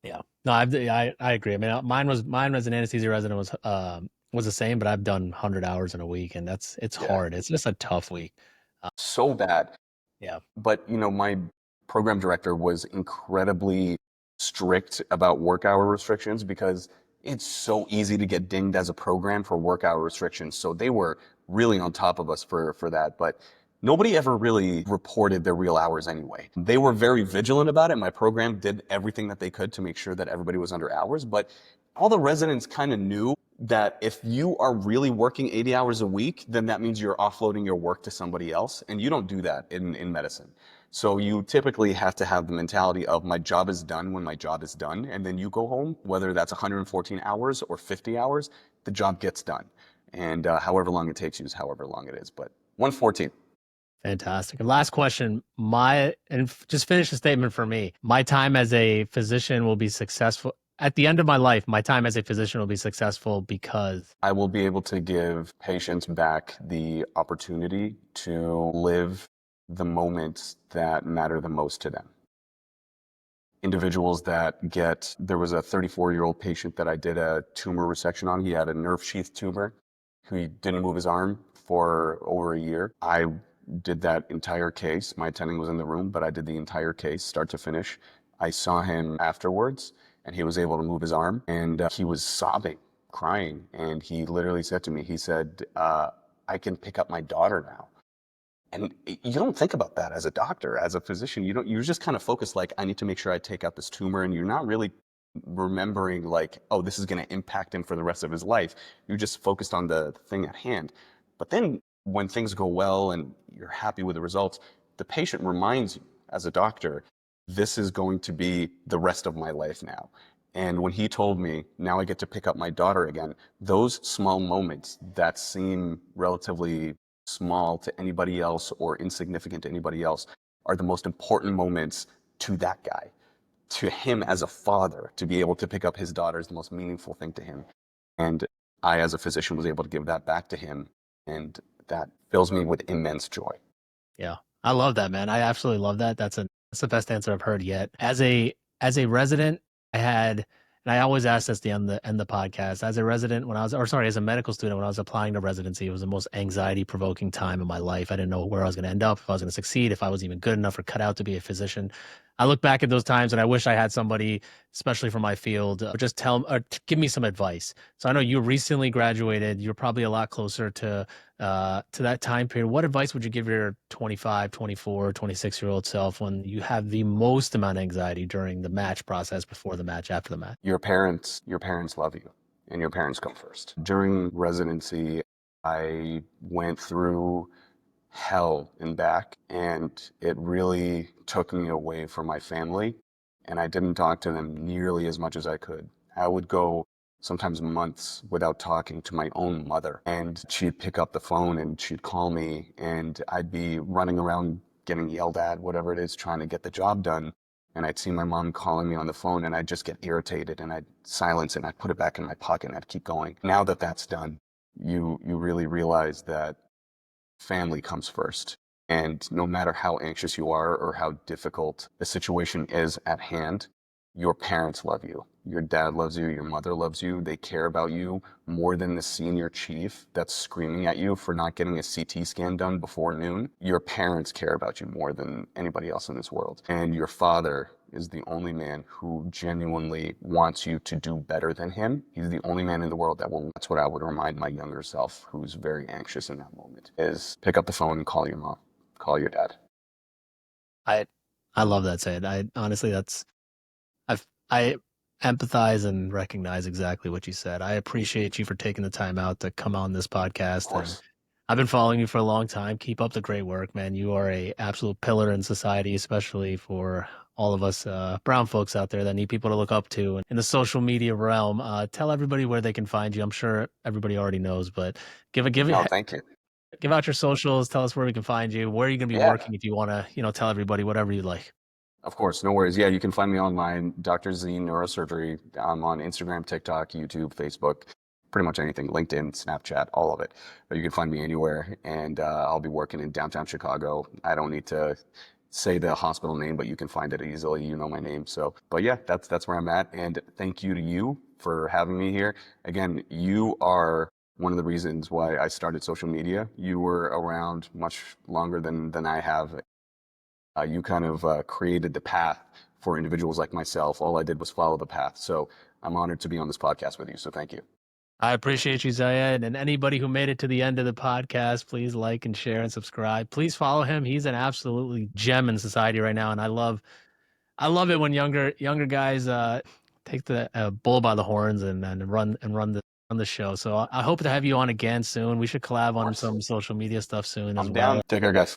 [SPEAKER 2] Yeah. No, I agree. I mean, mine as an anesthesia resident was the same, but I've done 100 hours in a week, and it's
[SPEAKER 1] Yeah,
[SPEAKER 2] hard. It's just a tough week.
[SPEAKER 1] so bad.
[SPEAKER 2] Yeah.
[SPEAKER 1] But my program director was incredibly strict about work hour restrictions because it's so easy to get dinged as a program for work hour restrictions. So they were really on top of us for that. But nobody ever really reported their real hours anyway. They were very vigilant about it. My program did everything that they could to make sure that everybody was under hours. But all the residents kind of knew that if you are really working 80 hours a week, then that means you're offloading your work to somebody else. And you don't do that in medicine. So you typically have to have the mentality of my job is done when my job is done. And then you go home, whether that's 114 hours or 50 hours, the job gets done. And however long it takes you is however long it is. But 114.
[SPEAKER 2] Fantastic. And last question, just finish the statement for me. My time as a physician will be successful. At the end of my life, my time as a physician will be successful because
[SPEAKER 1] I will be able to give patients back the opportunity to live the moments that matter the most to them. Individuals there was a 34-year-old patient that I did a tumor resection on. He had a nerve sheath tumor. He didn't move his arm for over a year. I did that entire case. My attending was in the room, but I did the entire case, start to finish. I saw him afterwards, and he was able to move his arm, and he was sobbing, crying, and he literally said to me, he said, I can pick up my daughter now. And you don't think about that as a doctor, as a physician. You're just kind of focused like, I need to make sure I take out this tumor, and you're not really remembering like, oh, this is going to impact him for the rest of his life. You're just focused on the thing at hand. But then when things go well and you're happy with the results, the patient reminds you as a doctor, this is going to be the rest of my life now. And when he told me, now I get to pick up my daughter again, those small moments that seem relatively small to anybody else or insignificant to anybody else are the most important moments to that guy. To him as a father, to be able to pick up his daughter is the most meaningful thing to him. And I, as a physician, was able to give that back to him. And that fills me with immense joy.
[SPEAKER 2] Yeah. I love that, man. I absolutely love that. That's the best answer I've heard yet. As a resident, I had, and I always ask this at the end the podcast. As a resident, when I was, or sorry, as a medical student, when I was applying to residency, it was the most anxiety provoking time in my life. I didn't know where I was going to end up, if I was going to succeed, if I was even good enough or cut out to be a physician. I look back at those times and I wish I had somebody, especially from my field, just give me some advice. So I know you recently graduated. You're probably a lot closer to that time period. What advice would you give your 25, 24, 26-year-old self when you have the most amount of anxiety during the match process, before the match, after the match?
[SPEAKER 1] Your parents love you, and your parents come first. During residency, I went through hell and back, and it really took me away from my family, and I didn't talk to them nearly as much as I could. I would go sometimes months without talking to my own mother, and she'd pick up the phone and she'd call me, and I'd be running around getting yelled at, whatever it is, trying to get the job done. And I'd see my mom calling me on the phone, and I'd just get irritated, and I'd silence it, and I'd put it back in my pocket, and I'd keep going. Now that that's done, you really realize that family comes first. And no matter how anxious you are or how difficult the situation is at hand, your parents love you. Your dad loves you. Your mother loves you. They care about you more than the senior chief that's screaming at you for not getting a CT scan done before noon. Your parents care about you more than anybody else in this world. And your father is the only man who genuinely wants you to do better than him. He's the only man in the world that will. That's what I would remind my younger self, who's very anxious in that moment, is pick up the phone and call your mom, call your dad.
[SPEAKER 2] I I love that, Sayed. I honestly, I empathize and recognize exactly what you said. I appreciate you for taking the time out to come on this
[SPEAKER 1] Of
[SPEAKER 2] podcast, and
[SPEAKER 1] course.
[SPEAKER 2] I've been following you for a long time. Keep up the great work, man. You are a absolute pillar in society, especially for all of us brown folks out there that need people to look up to. And in the social media realm, tell everybody where they can find you. I'm sure everybody already knows, but
[SPEAKER 1] No, thank you.
[SPEAKER 2] give out your socials. Tell us where we can find you. Where are you going to be
[SPEAKER 1] Yeah.
[SPEAKER 2] working if you want to, tell everybody whatever you like.
[SPEAKER 1] Of course, no worries. Yeah, you can find me online, Dr. Z Neurosurgery. I'm on Instagram, TikTok, YouTube, Facebook, pretty much anything, LinkedIn, Snapchat, all of it. But you can find me anywhere, and I'll be working in downtown Chicago. I don't need to say the hospital name, but you can find it easily. You know my name. So, but yeah, that's where I'm at. And thank you to you for having me here. Again, you are one of the reasons why I started social media. You were around much longer than I have. You kind of created the path for individuals like myself. All I did was follow the path. So I'm honored to be on this podcast with you. So thank you.
[SPEAKER 2] I appreciate you, Zayed. And anybody who made it to the end of the podcast, please like and share and subscribe. Please follow him. He's an absolutely gem in society right now. And I love it when younger guys take the bull by the horns and run the show. So I hope to have you on again soon. We should collab
[SPEAKER 1] Of
[SPEAKER 2] on
[SPEAKER 1] course.
[SPEAKER 2] some social media stuff soon as
[SPEAKER 1] I'm
[SPEAKER 2] well.
[SPEAKER 1] down. Take care, guys.